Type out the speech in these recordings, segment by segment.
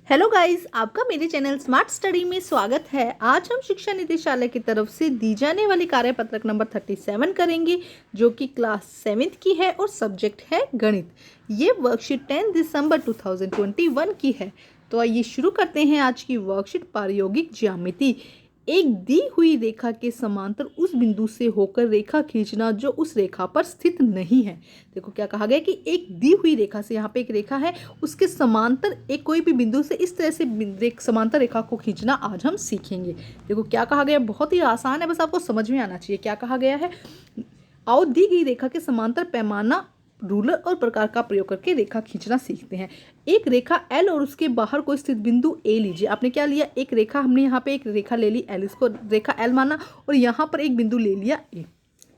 Hello guys, आपका मेरे channel smart study में स्वागत है। आज हम शिक्षा निदेशालय की तरफ से दी जाने वाली कार्यपत्रक नंबर 37 करेंगे, जो कि क्लास 7th की है और सब्जेक्ट है गणित। ये वर्कशीट 10 दिसंबर 2021 की है। तो आइए शुरू करते हैं आज की वर्कशीट। प्रायोगिक ज्यामिति। एक दी हुई रेखा के समांतर उस बिंदु से होकर रेखा खींचना जो उस रेखा पर स्थित नहीं है। देखो क्या कहा गया कि एक दी हुई रेखा से, यहाँ पे एक रेखा है, उसके समांतर एक कोई भी बिंदु से इस तरह से समांतर रेखा को खींचना आज हम सीखेंगे। देखो क्या कहा गया, बहुत ही आसान है, बस आपको समझ में आना चाहिए। क्या कहा गया है, आओ दी गई रेखा के समांतर पैमाना, रूलर और प्रकार का प्रयोग करके रेखा खींचना सीखते हैं। एक रेखा L और उसके बाहर कोई स्थित बिंदु A लीजिए। आपने क्या लिया, एक रेखा, हमने यहाँ पे एक रेखा ले ली L, इसको रेखा L माना और यहाँ पर एक बिंदु ले लिया A।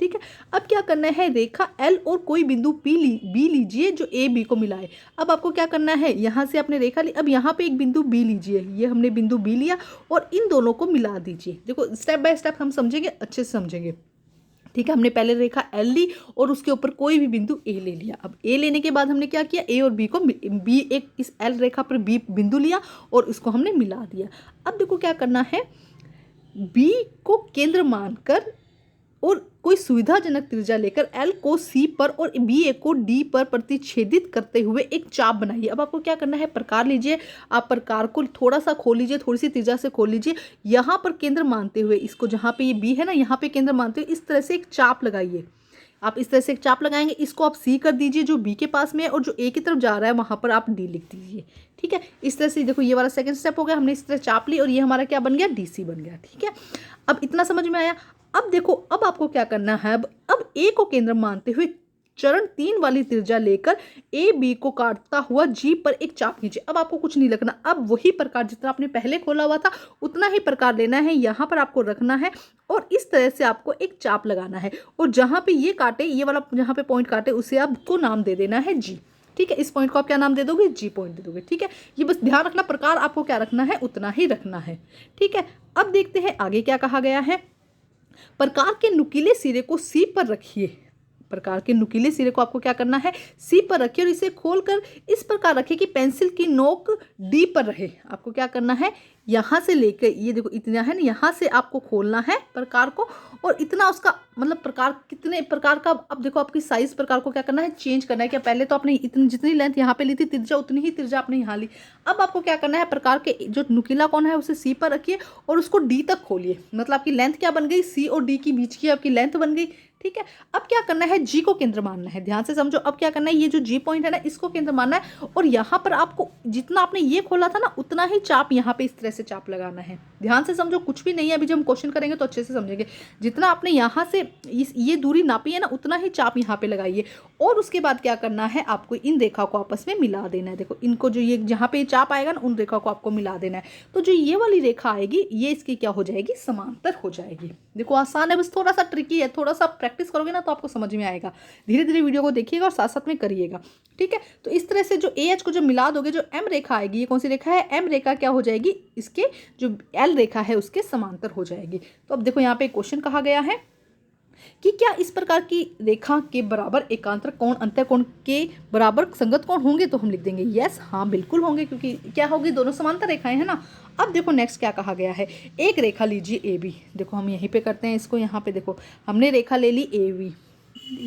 ठीक है, अब क्या करना है, रेखा L और कोई बिंदु B लीजिए जो A B को मिलाए। अब आपको क्या करना है, यहाँ से आपने रेखा ली, अब यहाँ पे एक बिंदु B लीजिए, ये हमने बिंदु B लिया और इन दोनों को मिला दीजिए। देखो स्टेप बाय स्टेप हम समझेंगे, अच्छे से समझेंगे। ठीक है, हमने पहले रेखा L ली और उसके ऊपर कोई भी बिंदु A ले लिया। अब A लेने के बाद हमने क्या किया, A और B को B एक इस L रेखा पर B बिंदु लिया और इसको हमने मिला दिया। अब देखो क्या करना है, B को केंद्र मानकर और कोई सुविधाजनक त्रिज्या लेकर L को C पर और BA को D पर प्रतिच्छेदित करते हुए एक चाप बनाइए। अब आपको क्या करना है, प्रकार लीजिए, आप प्रकार को थोड़ा सा खोल लीजिए, थोड़ी सी त्रिज्या से खोल लीजिए, यहाँ पर केंद्र मानते हुए, इसको जहाँ पे ये B है ना, यहाँ पे केंद्र मानते हुए इस तरह से एक चाप लगाइए। आप इस तरह से एक चाप लगाएंगे, इसको आप C कर दीजिए जो B के पास में है, और जो A की तरफ जा रहा है वहाँ पर आप D लिख दीजिए। ठीक है, इस तरह से देखो ये वाला सेकंड स्टेप हो गया, हमने इस तरह चाप ली और ये हमारा क्या बन गया, DC बन गया। ठीक है, अब इतना समझ में आया। अब देखो, अब आपको क्या करना है, अब A को केंद्र मानते हुए चरण 3 वाली त्रिज्या लेकर A B को काटता हुआ G पर एक चाप खींचे। अब आपको कुछ नहीं लिखना, अब वही प्रकार जितना आपने पहले खोला हुआ था उतना ही प्रकार लेना है, यहाँ पर आपको रखना है और इस तरह से आपको एक चाप लगाना है, और जहाँ पे ये काटे, ये वाला जहाँ पे पॉइंट काटे, उसे आपको नाम दे देना है G। ठीक है, इस पॉइंट को आप क्या नाम दे दोगे, G पॉइंट दे दोगे। ठीक है, ये बस ध्यान रखना, प्रकार आपको क्या रखना है, उतना ही रखना है। ठीक है, अब देखते हैं आगे क्या कहा गया है। प्रकार के नुकीले सिरे को C पर रखिए। प्रकार के नुकीले सिरे को आपको क्या करना है, C पर रखिए और इसे खोलकर इस प्रकार रखिए कि पेंसिल की नोक D पर रहे। आपको क्या करना है, यहाँ से लेकर, ये देखो इतना है ना, यहाँ से आपको खोलना है प्रकार को, और इतना उसका मतलब प्रकार, कितने प्रकार का, अब देखो आपकी साइज प्रकार को क्या करना है, चेंज करना है। क्या पहले तो आपने इतनी जितनी लेंथ यहाँ पे ली थी त्रिज्या, उतनी ही त्रिज्या आपने यहाँ ली। अब आपको क्या करना है, प्रकार के जो नुकीला कोण है उसे C पर रखिए और उसको D तक खोलिए। मतलब आपकी लेंथ क्या बन गई, C और D की बीच की आपकी लेंथ बन गई। ठीक है, अब क्या करना है, G को केंद्र मानना है, ध्यान से समझो। अब क्या करना है, ये जो G पॉइंट है ना, इसको केंद्र मानना है, और यहाँ पर आपको जितना आपने ये खोला था ना, उतना ही चाप यहाँ पे इस तरह से चाप लगाना है। ध्यान से समझो, कुछ भी नहीं है, अभी जब हम क्वेश्चन करेंगे तो अच्छे से समझेंगे। जितना आपने यहाँ से ये दूरी नापी है ना, उतना ही चाप यहाँ पे लगाइए, और उसके बाद क्या करना है, आपको इन रेखा को आपस में मिला देना है। देखो इनको, जो ये जहाँ पे चाप आएगा ना, उन रेखा को आपको मिला देना है। तो जो ये वाली रेखा आएगी, ये इसकी क्या हो जाएगी, समांतर हो जाएगी। देखो आसान है, बस थोड़ा सा ट्रिकी है, थोड़ा सा प्रैक्टिस करोगे ना तो आपको समझ में आएगा। धीरे धीरे वीडियो को देखिएगा और साथ साथ में करिएगा। ठीक है, तो इस तरह से जो AH को जब मिला दोगे, जो M रेखा आएगी, ये कौन सी रेखा है, M रेखा क्या हो जाएगी, इसके जो L रेखा है उसके समांतर हो जाएगी। तो अब देखो यहाँ पे क्वेश्चन कहा गया है कि क्या इस प्रकार की रेखा के बराबर एकांतर कोण अंतर कोण के बराबर संगत कोण होंगे। तो हम लिख देंगे यस, हाँ बिल्कुल होंगे, क्योंकि क्या होगी, दोनों समांतर रेखाएं हैं ना। अब देखो नेक्स्ट क्या कहा गया है, एक रेखा लीजिए AB। देखो हम यहीं पे करते हैं इसको, यहाँ पे देखो हमने रेखा ले ली AB।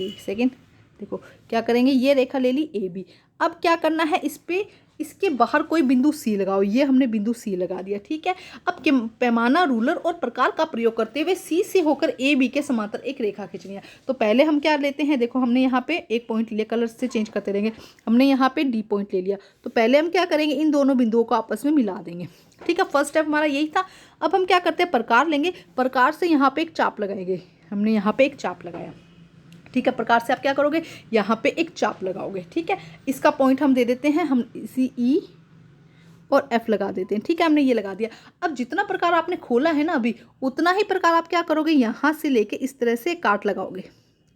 एक सेकेंड, देखो क्या करेंगे, ये रेखा ले ली AB। अब क्या करना है, इस पे इसके बाहर कोई बिंदु C लगाओ, ये हमने बिंदु C लगा दिया। ठीक है, अब पैमाना, रूलर और प्रकार का प्रयोग करते हुए C से होकर AB के समांतर एक रेखा खींचनी है। तो पहले हम क्या लेते हैं, देखो हमने यहाँ पे एक पॉइंट लिया, कलर से चेंज करते रहेंगे, हमने यहाँ पे D पॉइंट ले लिया। तो पहले हम क्या करेंगे, इन दोनों बिंदुओं को आपस में मिला देंगे। ठीक है, फर्स्ट स्टेप हमारा यही था। अब हम क्या करते हैं, प्रकार लेंगे, प्रकार से यहाँ पे एक चाप लगाएंगे। हमने यहाँ पे एक चाप लगाया। ठीक है, प्रकार से आप क्या करोगे, यहाँ पे एक चाप लगाओगे। ठीक है, इसका पॉइंट हम दे देते हैं, हम इसी E और F लगा देते हैं। ठीक है, हमने ये लगा दिया। अब जितना प्रकार आपने खोला है ना अभी, उतना ही प्रकार आप क्या करोगे, यहाँ से लेके इस तरह से काट लगाओगे।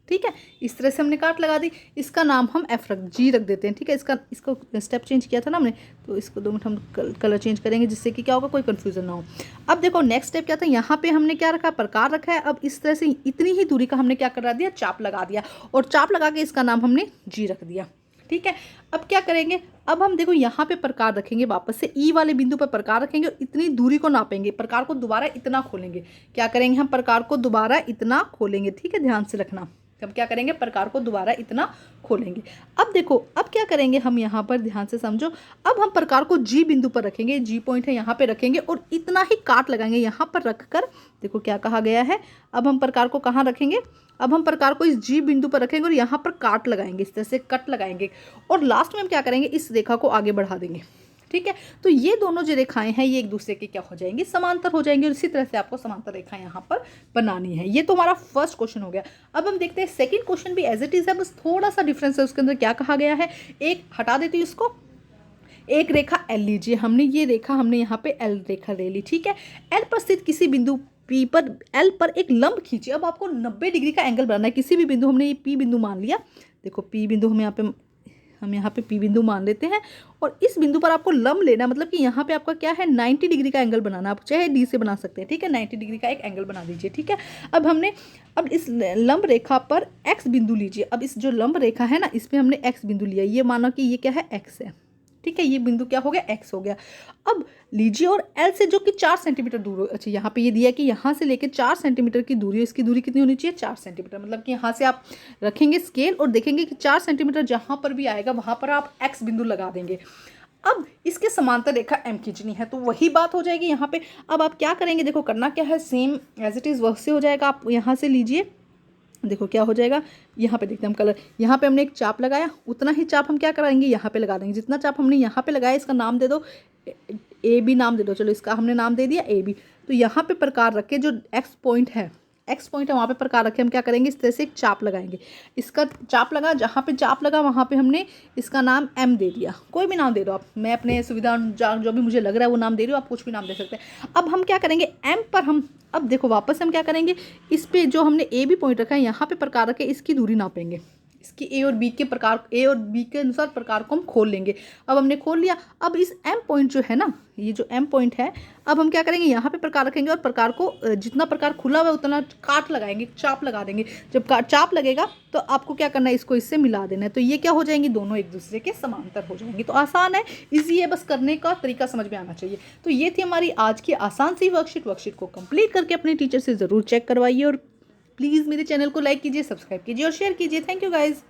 ठीक है, इस तरह से हमने काट लगा दी, इसका नाम हम G रख देते हैं। ठीक है, इसको स्टेप चेंज किया था ना हमने, तो इसको 2 मिनट हम कलर चेंज करेंगे, जिससे कि क्या होगा, कोई कन्फ्यूजन ना हो। अब देखो नेक्स्ट स्टेप क्या था, यहाँ पे हमने क्या रखा, प्रकार रखा है। अब इस तरह से इतनी ही दूरी का हमने क्या करा दिया, चाप लगा दिया, और चाप लगा के इसका नाम हमने G रख दिया। ठीक है। अब क्या करेंगे, अब हम देखो यहाँ पे प्रकार रखेंगे, वापस से ई वाले बिंदु पर प्रकार रखेंगे और इतनी दूरी को नापेंगे, प्रकार को दोबारा इतना खोलेंगे। क्या करेंगे हम, प्रकार को दोबारा इतना खोलेंगे, ठीक है, ध्यान से रखना। अब क्या करेंगे, प्रकार को दोबारा इतना खोलेंगे। अब देखो, अब क्या करेंगे हम, यहाँ पर ध्यान से समझो। अब हम प्रकार को जी बिंदु पर रखेंगे, जी पॉइंट है यहाँ पे रखेंगे और इतना ही काट लगाएंगे यहाँ पर रखकर। देखो क्या कहा गया है, अब हम प्रकार को कहाँ रखेंगे, अब हम प्रकार को इस जी बिंदु पर रखेंगे और यहाँ पर काट लगाएंगे, इस तरह से कट लगाएंगे और लास्ट में हम क्या करेंगे, इस रेखा को आगे बढ़ा देंगे। ठीक है, तो ये दोनों जो रेखाएं हैं ये एक दूसरे के क्या हो जाएंगी, समांतर हो जाएंगे और इसी तरह से आपको समांतर रेखा यहाँ पर बनानी है। ये तो हमारा फर्स्ट क्वेश्चन हो गया। अब हम देखते हैं सेकंड क्वेश्चन भी एज इट इज है, बस थोड़ा सा डिफरेंस है उसके अंदर। क्या कहा गया है, एक हटा देती हूँ इसको, एक रेखा एल लीजिए, हमने ये रेखा हमने यहाँ पे एल रेखा ले ली। ठीक है, एल पर स्थित किसी बिंदु पी पर, एल पर एक लंब खींचिए। अब आपको 90 डिग्री का एंगल बनाना है, किसी भी बिंदु, हमने ये पी बिंदु मान लिया। देखो पी बिंदु हम यहाँ पे पी बिंदु मान लेते हैं और इस बिंदु पर आपको लंब लेना, मतलब कि यहाँ पे आपका क्या है 90 डिग्री का एंगल बनाना। आप चाहे डी से बना सकते हैं, ठीक है, 90 डिग्री का एक एंगल बना दीजिए। ठीक है, अब इस लंब रेखा पर एक्स बिंदु लीजिए। अब इस जो लंब रेखा है ना, इस पर हमने एक्स बिंदु लिया, ये मानो कि ये क्या है, एक्स है। ठीक है, ये बिंदु क्या हो गया, एक्स हो गया। अब लीजिए और एल से जो कि 4 सेंटीमीटर दूर हो, अच्छा यहाँ पे ये दिया है कि यहाँ से लेकर 4 सेंटीमीटर की दूरी है, इसकी दूरी कितनी होनी चाहिए, 4 सेंटीमीटर। मतलब कि यहाँ से आप रखेंगे स्केल और देखेंगे कि 4 सेंटीमीटर जहाँ पर भी आएगा वहाँ पर आप एक्स बिंदु लगा देंगे। अब इसके समांतर रेखा एम खींचनी है, तो वही बात हो जाएगी यहाँ पे। अब आप क्या करेंगे, देखो करना क्या है, सेम एज इट इज़ वैसे हो जाएगा। आप यहाँ से लीजिए, देखो क्या हो जाएगा, यहाँ पे देखते हैं हम कलर, यहाँ पे हमने एक चाप लगाया, उतना ही चाप हम क्या कराएंगे, यहाँ पे लगा देंगे। जितना चाप हमने यहाँ पे लगाया, इसका नाम दे दो, ए बी नाम दे दो। चलो इसका हमने नाम दे दिया ए बी। तो यहाँ पे प्रकार रख के जो एक्स पॉइंट है वहाँ पे प्रकार रखे, हम क्या करेंगे, इस तरह से एक चाप लगाएंगे। इसका चाप लगा, जहाँ पे चाप लगा वहाँ पे हमने इसका नाम एम दे दिया। कोई भी नाम दे दो आप, मैं अपने सुविधा जो भी मुझे लग रहा है वो नाम दे रही हूँ, आप कुछ भी नाम दे सकते हैं। अब हम क्या करेंगे, एम पर हम, अब देखो वापस हम क्या करेंगे, इस पे जो हमने ए बी पॉइंट रखा है यहाँ पे प्रकार रखे, इसकी दूरी नापेंगे। इसकी ए और बी के प्रकार, ए और बी के अनुसार प्रकार को हम खोल लेंगे। अब हमने खोल लिया। अब इस एम पॉइंट जो है ना, ये जो एम पॉइंट है, अब हम क्या करेंगे, यहाँ पे प्रकार रखेंगे और प्रकार को जितना प्रकार खुला हुआ है उतना काट लगाएंगे, चाप लगा देंगे। जब चाप लगेगा तो आपको क्या करना है, इसको इससे मिला देना है। तो ये क्या हो जाएंगी, दोनों एक दूसरे के समांतर हो जाएंगे। तो आसान है, ईजी है, बस करने का तरीका समझ में आना चाहिए। तो ये थी हमारी आज की आसान सी वर्कशीट को कंप्लीट करके अपने टीचर से ज़रूर चेक करवाइए और प्लीज़ मेरे चैनल को लाइक कीजिए, सब्सक्राइब कीजिए और शेयर कीजिए। Thank you guys.